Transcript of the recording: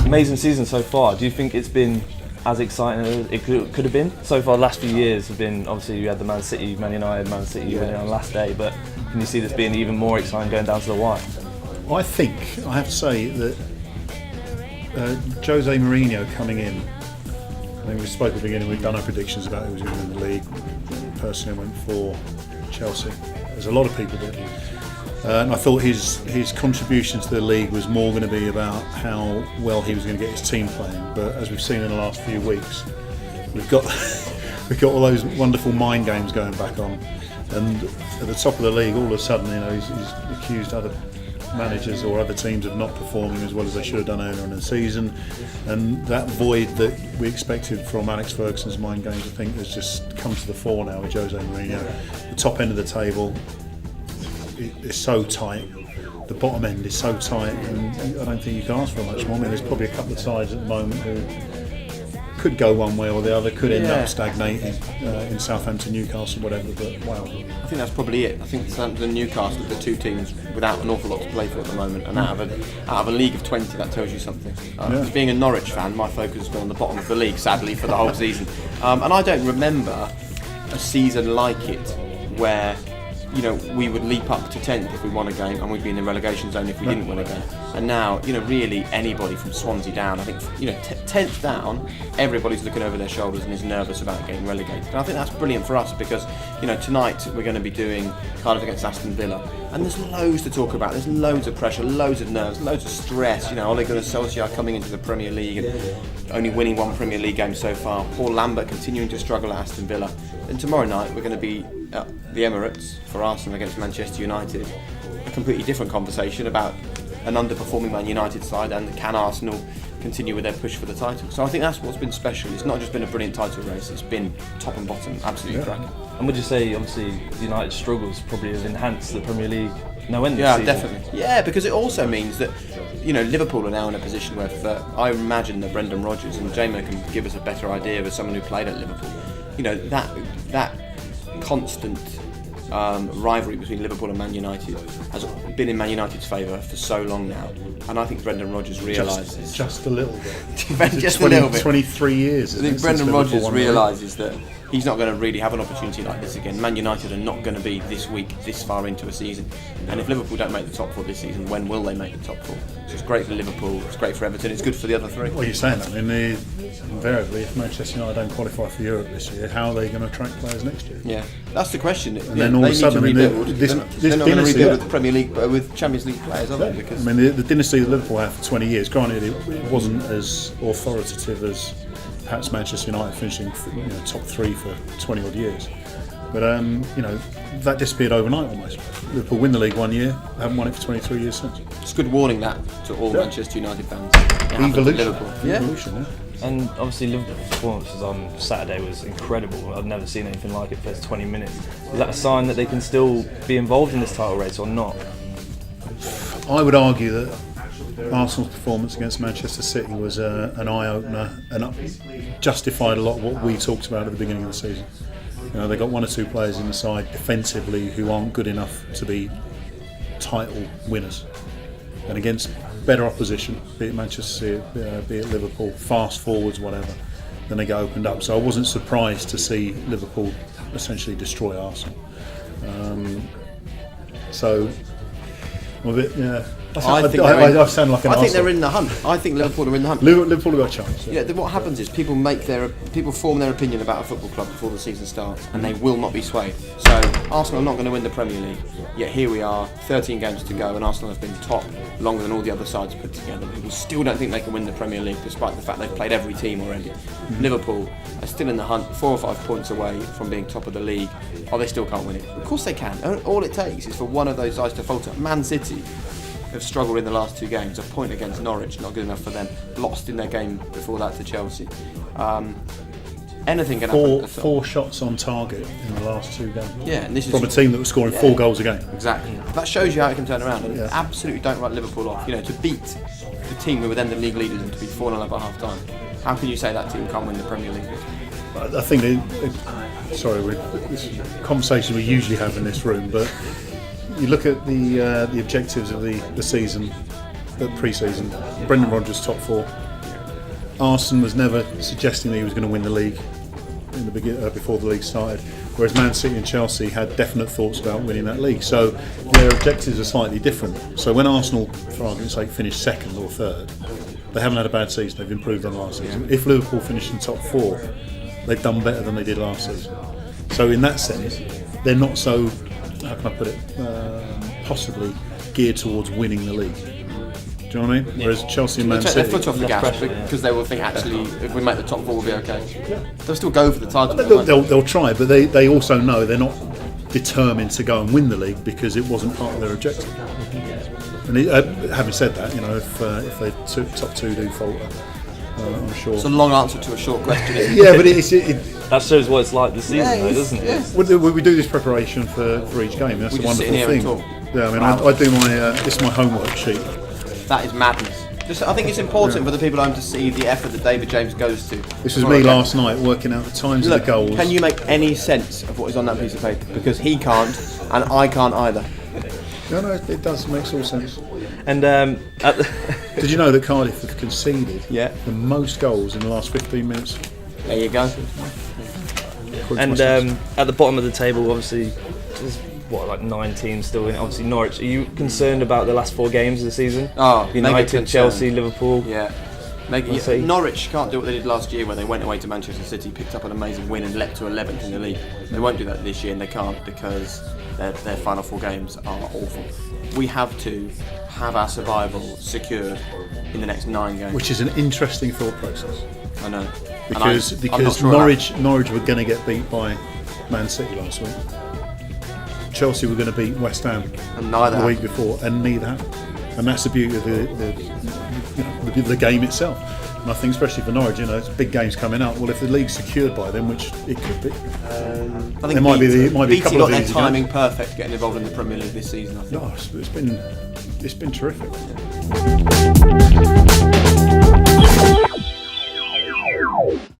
Amazing season so far. Do you think it's been as exciting as it could have been? So far, the last few years have been, obviously you had the Man United, Man City winning on the last day, but can you see this being even more exciting going down to the wire? I think, I have to say that Jose Mourinho coming in, I think we spoke at the beginning, we've done our predictions about who was going to win the league. Personally, I went for Chelsea, as a lot of people did. And I thought his contribution to the league was more going to be about how well he was going to get his team playing. But as we've seen in the last few weeks, we've got all those wonderful mind games going back on. And at the top of the league, all of a sudden, he's accused other managers or other teams of not performing as well as they should have done earlier in the season. And that void that we expected from Alex Ferguson's mind games, I think, has just come to the fore now with Jose Mourinho. The top end of the table is so tight, the bottom end is so tight, and I don't think you can ask for much more. I mean, there's probably a couple of sides at the moment who could go one way or the other, could end up stagnating in Southampton, Newcastle, whatever, but wow. I think that's probably it. I think Southampton and Newcastle are the two teams without an awful lot to play for at the moment, and out of a league of 20, that tells you something. Being a Norwich fan, my focus has been on the bottom of the league, sadly, for the whole season. And I don't remember a season like it where we would leap up to 10th if we won a game, and we'd be in the relegation zone if we didn't win a game. And now, really anybody from Swansea down, I think, 10th down, everybody's looking over their shoulders and is nervous about getting relegated. And I think that's brilliant for us because, tonight we're going to be doing Cardiff against Aston Villa, and there's loads to talk about. There's loads of pressure, loads of nerves, loads of stress. Ole Gunnar Solskjaer coming into the Premier League and only winning one Premier League game so far. Paul Lambert continuing to struggle at Aston Villa. And tomorrow night we're going to be at the Emirates for Arsenal against Manchester United. A completely different conversation about an underperforming Man United side and can Arsenal continue with their push for the title. So I think that's what's been special. It's not just been a brilliant title race, it's been top and bottom, absolutely cracking. And would you say, obviously, United's struggles probably have enhanced the Premier League no end this season? Yeah, definitely. Yeah, because it also means that Liverpool are now in a position where I imagine that Brendan Rodgers, and Jamer can give us a better idea as someone who played at Liverpool, that constant rivalry between Liverpool and Man United has been in Man United's favour for so long now, and I think Brendan Rodgers realises just a little bit, just a little bit, 23 years. I think Brendan Rodgers realises that he's not going to really have an opportunity like this again. Man United are not going to be this weak, this far into a season, and if Liverpool don't make the top four this season, when will they make the top four? So it's great for Liverpool, it's great for Everton, it's good for the other three. Well, you're saying that. I mean, invariably, if Manchester United don't qualify for Europe this year, how are they going to attract players next year? Yeah, that's the question. And then all of a sudden, they're not going to rebuild with the Premier League, with Champions League players, are they? Because I mean, the dynasty that Liverpool had for 20 years, granted, it wasn't as authoritative as perhaps Manchester United finishing top three for 20 odd years. But that disappeared overnight almost. Liverpool win the league one year, haven't won it for 23 years since. It's good warning that to all Manchester United fans. Evolution. And obviously Liverpool's performances on Saturday was incredible. I've never seen anything like it for 20 minutes. Is that a sign that they can still be involved in this title race or not? I would argue that Arsenal's performance against Manchester City was an eye-opener and justified a lot of what we talked about at the beginning of the season. They got one or two players in the side defensively who aren't good enough to be title winners, and against better opposition, be it Manchester City, be it Liverpool, fast forwards, whatever, then they get opened up. So I wasn't surprised to see Liverpool essentially destroy Arsenal. So I'm a bit, I sound like an I think they're in the hunt. I think Liverpool are in the hunt. Liverpool have got a chance. Yeah, what happens is people form their opinion about a football club before the season starts, and they will not be swayed. So Arsenal are not going to win the Premier League. Yet here we are, 13 games to go, and Arsenal have been top longer than all the other sides put together. People still don't think they can win the Premier League, despite the fact they've played every team already. Liverpool are still in the hunt, 4 or 5 points away from being top of the league. Oh, they still can't win it. Of course they can. All it takes is for one of those sides to falter. Man City have struggled in the last 2 games. A point against Norwich, not good enough for them. Lost in their game before that to Chelsea. Anything can happen. 4 shots on target in the last 2 games. Yeah, and this is from a team that was scoring 4 goals a game. Exactly. That shows you how it can turn around. And absolutely don't write Liverpool off. To beat the team who were then the league leaders and to be 4-0 up at half time. How can you say that team can't win the Premier League? I think this is a conversation we usually have in this room, but you look at the objectives of the season, the pre-season. Brendan Rodgers top 4. Arsene was never suggesting that he was going to win the league in the before the league started, whereas Man City and Chelsea had definite thoughts about winning that league. So their objectives are slightly different. So when Arsenal, for argument's sake, finished second or third, they haven't had a bad season. They've improved on last season. If Liverpool finished in top four, they've done better than they did last season. So in that sense, they're not so, how can I put it, possibly geared towards winning the league. Do you know what I mean? Whereas Chelsea and Man Take City, their foot off the gas pressure, because they will think, actually, if we make the top four, we'll be okay. They'll still go for the title. they'll try, but they also know they're not determined to go and win the league because it wasn't part of their objective. And having said that, you know, if the top two do falter, I'm sure. It's a long answer to a short question, isn't it? Yeah, but that shows what it's like this season, though, doesn't it? we do this preparation for each game. That's We a just sit wonderful in here thing. and talk. Yeah, I mean, I do my this is my homework sheet. That is madness. I think it's important for the people at home to see the effort that David James goes to. This was me last night working out the times of the goals. Can you make any sense of what is on that piece of paper? Because he can't, and I can't either. No, it does. It makes all sense. And Did you know that Cardiff have conceded Yeah. the most goals in the last 15 minutes? There you go. according to my stats? at the bottom of the table, obviously, there's like 9 teams still in. Obviously, Norwich. Are you concerned about the last 4 games of the season? Oh, mega United, concern. Chelsea, Liverpool. Yeah. Norwich can't do what they did last year, where they went away to Manchester City, picked up an amazing win, and leapt to 11th in the league. They won't do that this year, and they can't because their final 4 games are awful. We have to have our survival secured in the next 9 games. Which is an interesting thought process. I know. Because I'm not sure Norwich were going to get beat by Man City last week. Chelsea were going to beat West Ham And neither the week happened. before, and neither happened. And that's the beauty of the game itself. And I think, especially for Norwich, it's big games coming up. Well, if the league's secured by them, which it could be, I think it might be a Beattie couple got of their easy timing perfect getting involved in the Premier League this season, I think. gosh, it's been terrific.